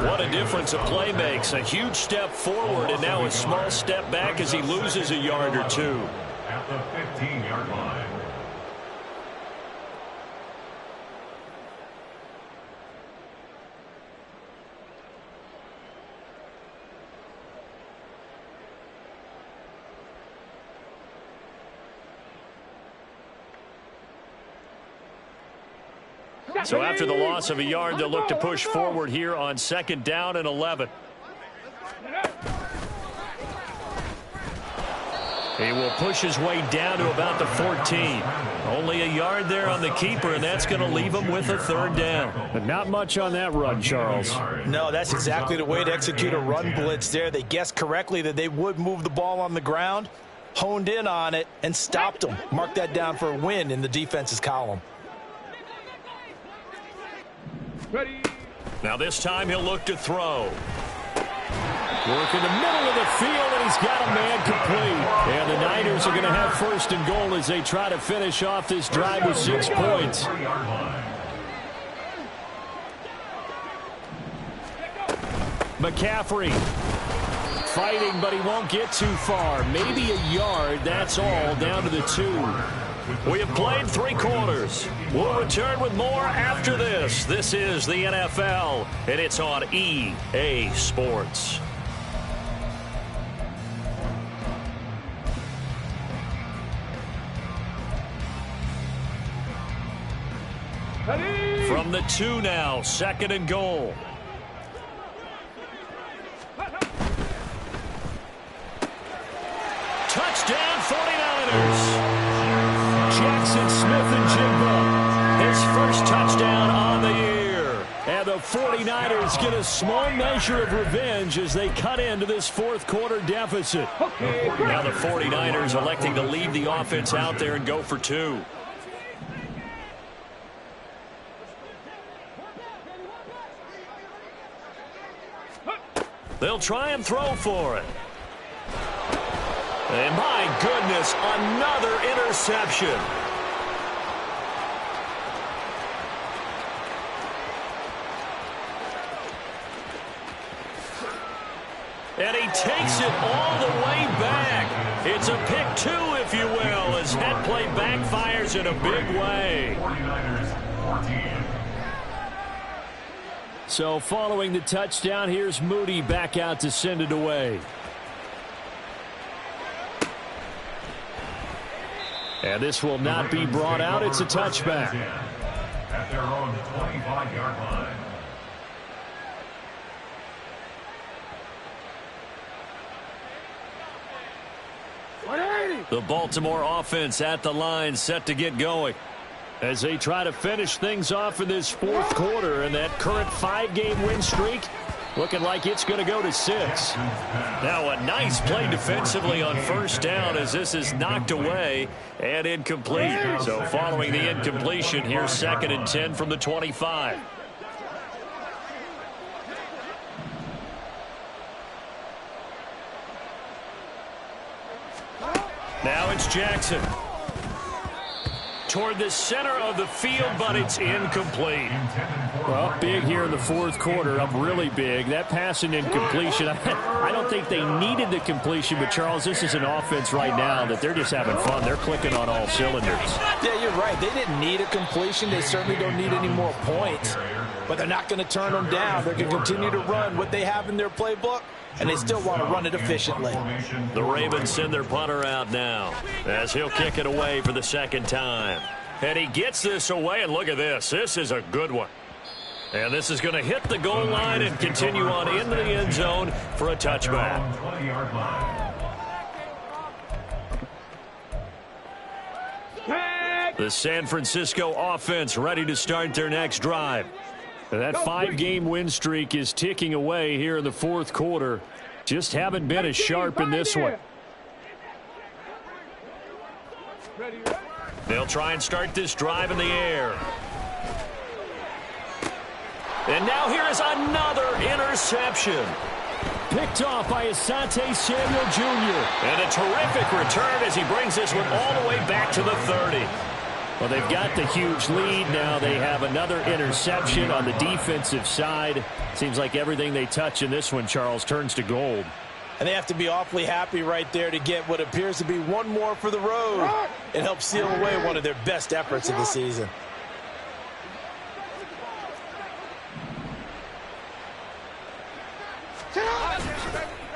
What a difference a play makes. A huge step forward, and now a small step back as he loses a yard or two. At the 15-yard line. So after the loss of a yard, they'll look to push forward here on 2nd down and 11. He will push his way down to about the 14. Only a yard there on the keeper, and that's going to leave him with a 3rd down. But not much on that run, Charles. No, that's exactly the way to execute a run blitz there. They guessed correctly that they would move the ball on the ground, honed in on it, and stopped them. Mark that down for a win in the defense's column. Ready. Now this time he'll look to throw. Work in the middle of the field, and he's got a man complete. And the Niners are going to have 1st and goal as they try to finish off this drive with 6 points. McCaffrey fighting, but he won't get too far. Maybe a yard, that's all, down to the 2. We have played 3 quarters. We'll return with more after this. This is the NFL, and it's on EA Sports. Ready. From the 2 now, 2nd and goal. Touchdown 49ers. Jackson Smith-Njigba, his first touchdown on the year. And the 49ers get a small measure of revenge as they cut into this 4th quarter deficit. Now the 49ers electing to leave the offense out there and go for 2. They'll try and throw for it. And my goodness, another interception. And he takes it all the way back. It's a pick 2, if you will, as that play backfires in a big way. 49ers 14. So following the touchdown, here's Moody back out to send it away. And this will not be brought out. It's a touchback. At their own 25-yard line. $180. The Baltimore offense at the line, set to get going as they try to finish things off in this fourth quarter, and that current 5-game win streak looking like it's going to go to 6. Now a nice play defensively on first down as this is knocked away and incomplete. So following the incompletion, here's 2nd and 10 from the 25. Now it's Jackson. Toward the center of the field, but it's incomplete. Well, Big here in the fourth quarter, up really big. That pass and incompletion, I don't think they needed the completion, but Charles, this is an offense right now that they're just having fun. They're clicking on all cylinders. Yeah, you're right. They didn't need a completion. They certainly don't need any more points, but they're not going to turn them down. They're going to continue to run what they have in their playbook, and they still want to run it efficiently. The Ravens send their punter out now as he'll kick it away for the second time. And he gets this away, and look at this. This is a good one. And this is going to hit the goal line and continue on into the end zone for a touchback. The San Francisco offense ready to start their next drive. And that 5-game win streak is ticking away here in the fourth quarter. Just haven't been as sharp in this one. They'll try and start this drive in the air. And now here is another interception. Picked off by Asante Samuel Jr. And a terrific return as he brings this one all the way back to the 30. Well, they've got the huge lead. Now they have another interception on the defensive side. Seems like everything they touch in this one, Charles, turns to gold. And they have to be awfully happy right there to get what appears to be one more for the road. It helps seal away one of their best efforts of the season.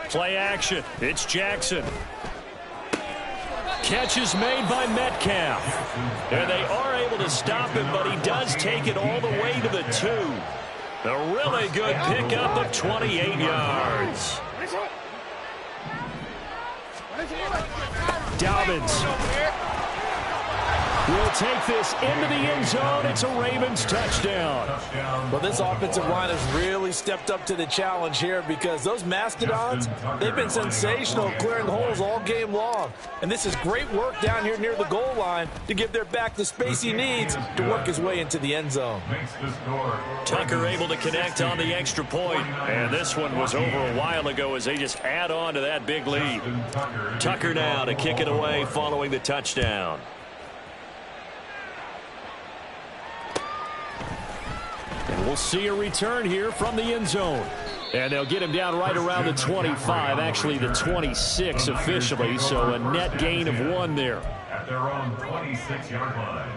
Play action. It's Jackson. Catch is made by Metcalf. And they are able to stop him, but he does take it all the way to the 2. A really good pickup of 28 yards. Dobbins will take this into the end zone. It's a Ravens touchdown. Well, this offensive line has really stepped up to the challenge here because those Mastodons, they've been sensational clearing holes all game long. And this is great work down here near the goal line to give their back the space he needs to work his way into the end zone. Tucker able to connect on the extra point. And this one was over a while ago as they just add on to that big lead. Tucker now to kick it away following the touchdown. And we'll see a return here from the end zone. And they'll get him down right around the 25, actually the 26 officially, so a net gain of 1 there. At their own 26-yard line.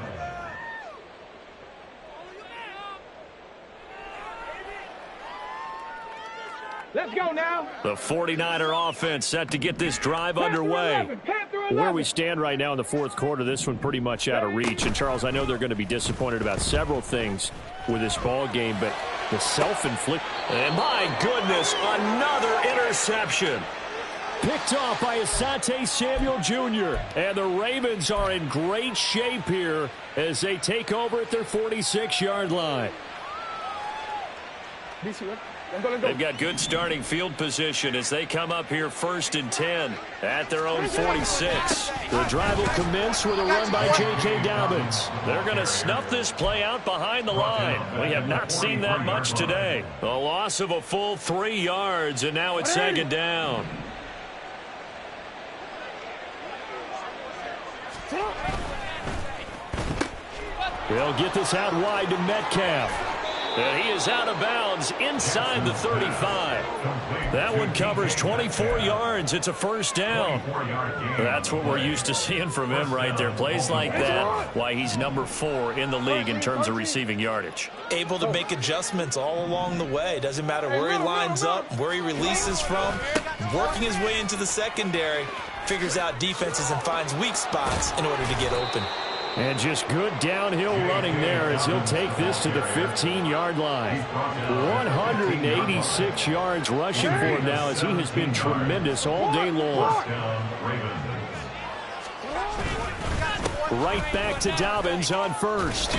Let's go now. The 49er offense set to get this drive underway. Where we stand right now in the fourth quarter, this one pretty much out of reach. And, Charles, I know they're going to be disappointed about several things with this ball game, but the self-inflicted. And, my goodness, another interception. Picked off by Asante Samuel Jr. And the Ravens are in great shape here as they take over at their 46-yard line. They've got good starting field position as they come up here 1st and 10 at their own 46. The drive will commence with a run by J.K. Dobbins. They're going to snuff this play out behind the line. We have not seen that much today. A loss of a full 3 yards, and now it's 2nd down. They'll get this out wide to Metcalf. And he is out of bounds inside the 35. That one covers 24 yards. It's a 1st down. That's what we're used to seeing from him right there. Plays like that, why he's number 4 in the league in terms of receiving yardage. Able to make adjustments all along the way. Doesn't matter where he lines up, where he releases from. Working his way into the secondary. Figures out defenses and finds weak spots in order to get open. And just good downhill running there as he'll take this to the 15-yard line. 186 yards rushing for him now as he has been tremendous all day long. Right back to Dobbins on first.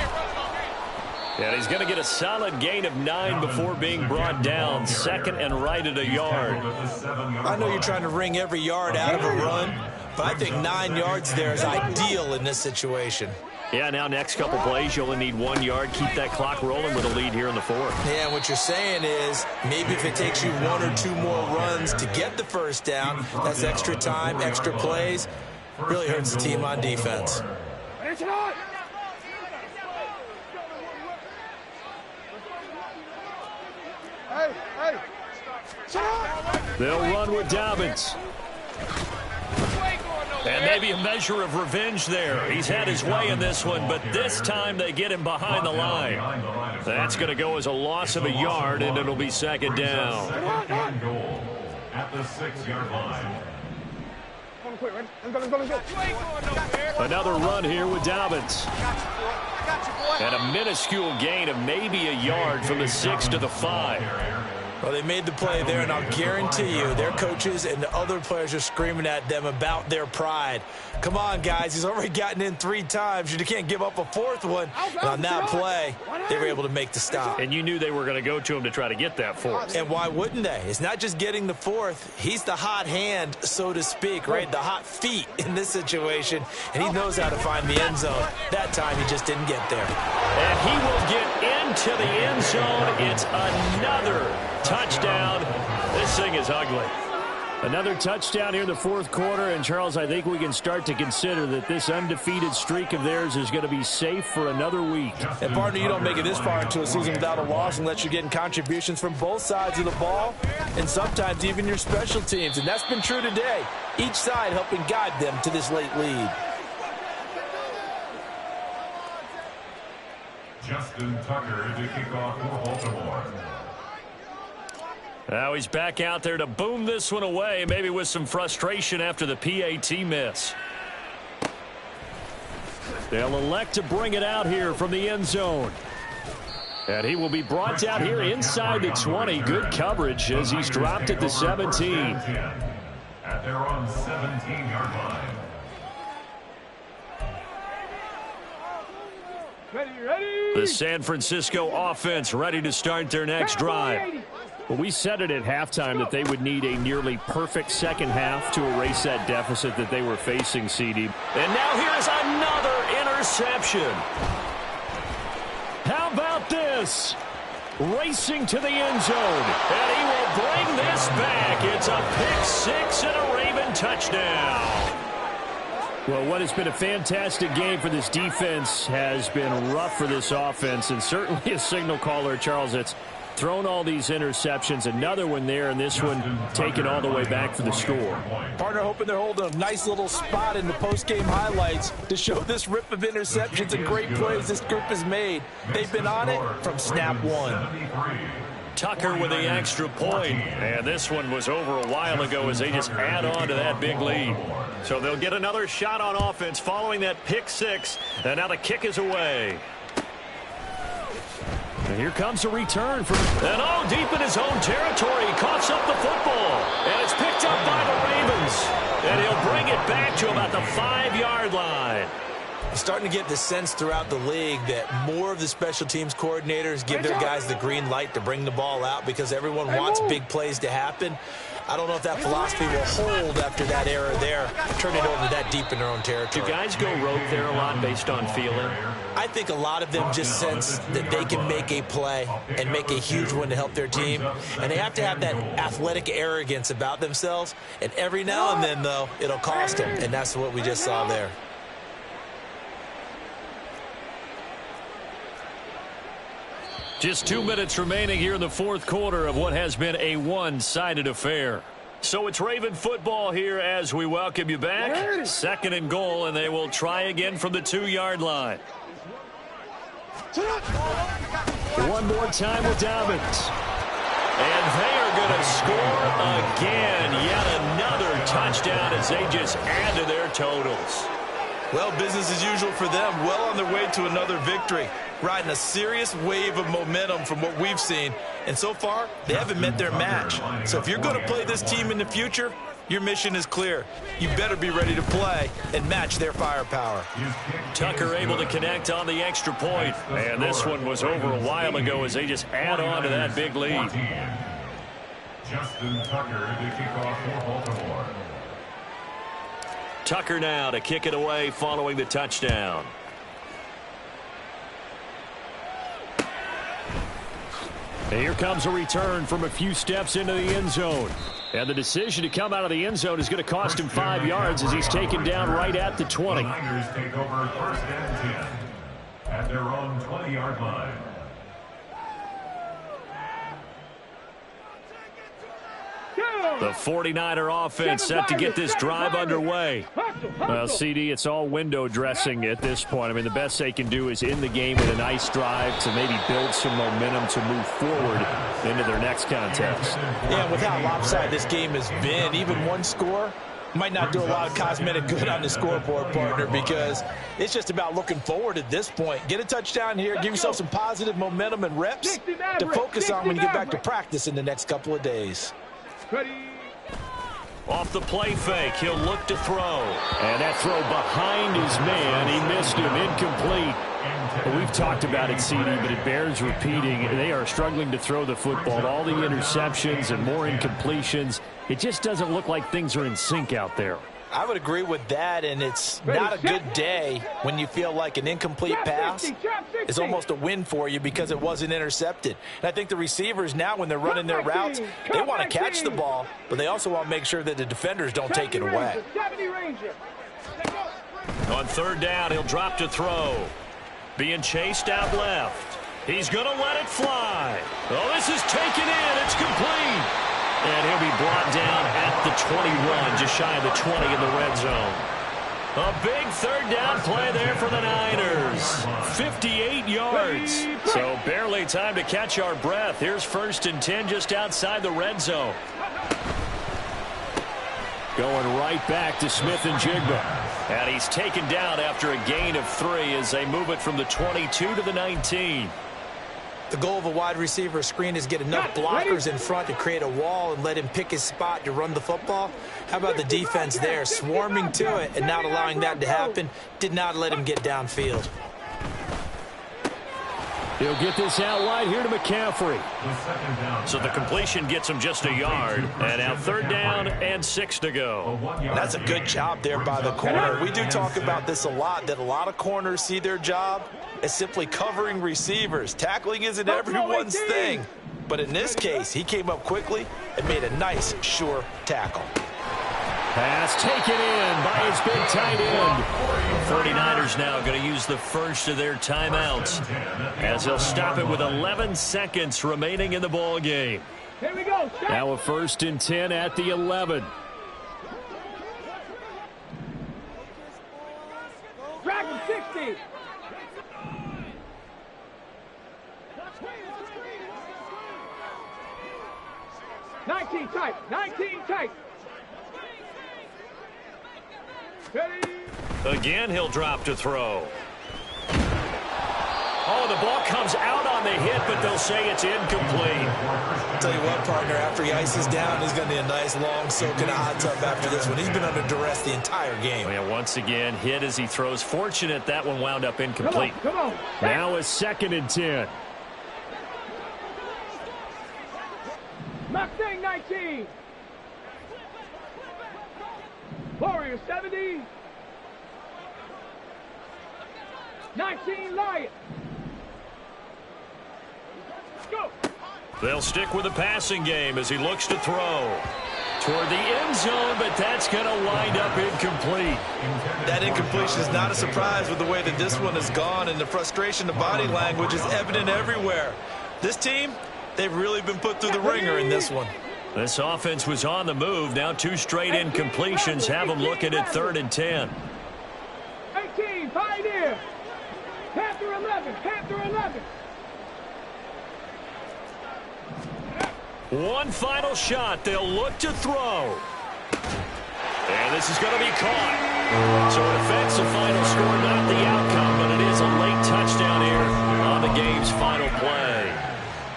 And he's going to get a solid gain of 9 before being brought down. Second and right at a yard. I know you're trying to wring every yard out of a run, but I think 9 yards there is ideal in this situation. Yeah, now next couple plays, you only need 1 yard. Keep that clock rolling with a lead here in the fourth. Yeah, and what you're saying is maybe if it takes you 1 or 2 more runs to get the first down, that's extra time, extra plays. Really hurts the team on defense. They'll run with Dobbins. And maybe a measure of revenge there. He's had his way in this one, but this time they get him behind the line. That's going to go as a loss of a yard, and it'll be second down. At the 6-yard line. Another run here with Dobbins. And a minuscule gain of maybe a yard from the 6 to the 5. Well, they made the play there, and I'll guarantee you their coaches and the other players are screaming at them about their pride. Come on, guys. He's already gotten in 3 times. You can't give up a 4th one. And on that play, they were able to make the stop. And you knew they were going to go to him to try to get that 4th. And why wouldn't they? It's not just getting the 4th. He's the hot hand, so to speak, right? The hot feet in this situation. And he knows how to find the end zone. That time, he just didn't get there. And he will get into the end zone. It's another touchdown. This thing is ugly. Another touchdown here in the fourth quarter. And, Charles, I think we can start to consider that this undefeated streak of theirs is going to be safe for another week. And, partner, you don't make it this far into a season without a loss unless you're getting contributions from both sides of the ball and sometimes even your special teams. And that's been true today. Each side helping guide them to this late lead. Justin Tucker to kick off for Baltimore. Now he's back out there to boom this one away, maybe with some frustration after the PAT miss. They'll elect to bring it out here from the end zone. And he will be brought down here inside the 20. Good coverage as he's dropped at the 17. At their own 17-yard line. The San Francisco offense ready to start their next drive. Well, we said it at halftime that they would need a nearly perfect second half to erase that deficit that they were facing, CD. And now here's another interception. How about this? Racing to the end zone. And he will bring this back. It's a pick-6 and a Raven touchdown. Well, what has been a fantastic game for this defense has been rough for this offense, and certainly a signal caller, Charles, that's thrown all these interceptions. Another one there, and this one taken all the way back for the score. Partner hoping they're holding a nice little spot in the post-game highlights to show this rip of interceptions and great plays this group has made. They've been on it from snap one. Tucker with the extra point, and this one was over a while ago as they just add on to that big lead. So they'll get another shot on offense following that pick-6, and now the kick is away. And here comes a return from, and deep in his own territory, he coughs up the football, and it's picked up by the Ravens, and he'll bring it back to about the 5-yard line. Starting to get the sense throughout the league that more of the special teams coordinators give their guys the green light to bring the ball out because everyone wants big plays to happen. I don't know if that philosophy will hold after that era there, turn it over that deep in their own territory. Do guys go rogue there a lot based on feeling? I think a lot of them just sense that they can make a play and make a huge one to help their team. And they have to have that athletic arrogance about themselves. And every now and then, though, it'll cost them. And that's what we just saw there. Just 2 minutes remaining here in the fourth quarter of what has been a one-sided affair. So it's Raven football here as we welcome you back. Second and goal, and they will try again from the 2-yard line. One more time with Dobbins. And they are going to score again. Yet another touchdown as they just add to their totals. Well, business as usual for them. Well on their way to another victory. Riding a serious wave of momentum from what we've seen. And so far, they haven't met their match. So if you're going to play this team in the future, your mission is clear. You better be ready to play and match their firepower. Tucker able to connect on the extra point. And this one was over a while ago as they just add on to that big lead. Justin Tucker to kick off for Baltimore. Tucker now to kick it away following the touchdown. And here comes a return from a few steps into the end zone. And the decision to come out of the end zone is going to cost him 5 yards as he's taken down right at the 20. The Niners take over first and 10 at their own 20-yard line. The 49er offense set to get this drive underway. Well, CD, it's all window dressing at this point. I mean, the best they can do is end the game with a nice drive to maybe build some momentum to move forward into their next contest. Yeah, with how lopsided this game has been, even one score might not do a lot of cosmetic good on the scoreboard, partner, because it's just about looking forward at this point. Get a touchdown here, give yourself some positive momentum and reps to focus on when you get back to practice in the next couple of days. Off the play fake, he'll look to throw. And that throw behind his man, he missed him, incomplete. Well, we've talked about it, CD, but it bears repeating. They are struggling to throw the football. All the interceptions and more incompletions. It just doesn't look like things are in sync out there. I would agree with that, and it's not a good day when you feel like an incomplete pass is almost a win for you because it wasn't intercepted. And I think the receivers now, when they're running their routes, they want to catch the ball, but they also want to make sure that the defenders don't take it away. On third down, he'll drop to throw. Being chased out left. He's going to let it fly. Oh, this is taken in. It's complete. And he'll be brought down at the 21, just shy of the 20 in the red zone. A big third down play there for the Niners. 58 yards. So barely time to catch our breath. Here's first and 10 just outside the red zone. Going right back to Smith and Jigba. And he's taken down after a gain of 3 as they move it from the 22 to the 19. The goal of a wide receiver screen is get enough blockers in front to create a wall and let him pick his spot to run the football. How about the defense there, swarming to it and not allowing that to happen? Did not let him get downfield. He'll get this out wide here to McCaffrey. So the completion gets him just a yard. And now third down and 6 to go. That's a good job there by the corner. We do talk about this a lot, that a lot of corners see their job as simply covering receivers. Tackling isn't everyone's thing. But in this case, he came up quickly and made a nice, sure tackle. Pass taken in by his big tight end. The 49ers now going to use the first of their timeouts as they'll stop it with 11 seconds remaining in the ball game. Here we go. Now a first and 10 at the 11. Dragon 60. Nineteen tight. Again, he'll drop to throw. Oh, the ball comes out on the hit, but they'll say it's incomplete. I'll tell you what, partner, after he ices down, he's going to be a nice long soak in a hot tub after this one. He's been under duress the entire game. Yeah, once again, hit as he throws. Fortunate that one wound up incomplete. Come on. Now a second and 10. Mustang 19. Warrior 70. 19 Lion. Go. They'll stick with the passing game as he looks to throw toward the end zone, but that's going to wind up incomplete. That incompletion is not a surprise with the way that this one has gone, and the frustration, the body language is evident everywhere. This team, they've really been put through the ringer in this one. This offense was on the move. Now 2 straight incompletions have them looking at third and 10. 18, Pioneer. Panther 11. One final shot. They'll look to throw. And this is going to be caught. So it affects the final score, not the outcome, but it is a late touchdown here on the game's final play.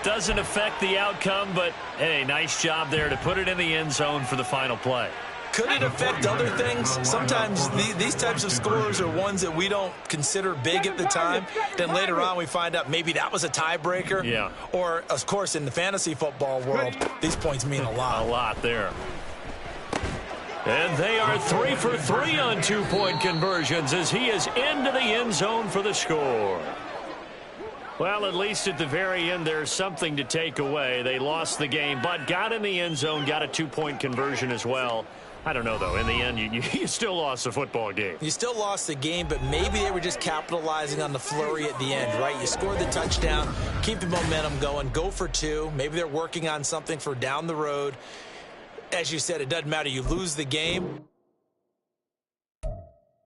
Doesn't affect the outcome, but, hey, nice job there to put it in the end zone for the final play. Could it affect other things? Sometimes these types of scores are ones that we don't consider big at the time. Then later on we find out maybe that was a tiebreaker. Yeah. Or, of course, in the fantasy football world, these points mean a lot. A lot there. And they are 3 for 3 on two-point conversions as he is into the end zone for the score. Well, at least at the very end, there's something to take away. They lost the game, but got in the end zone, got a two-point conversion as well. I don't know, though. In the end, you still lost the football game. You still lost the game, but maybe they were just capitalizing on the flurry at the end, right? You scored the touchdown, keep the momentum going, go for 2. Maybe they're working on something for down the road. As you said, it doesn't matter. You lose the game,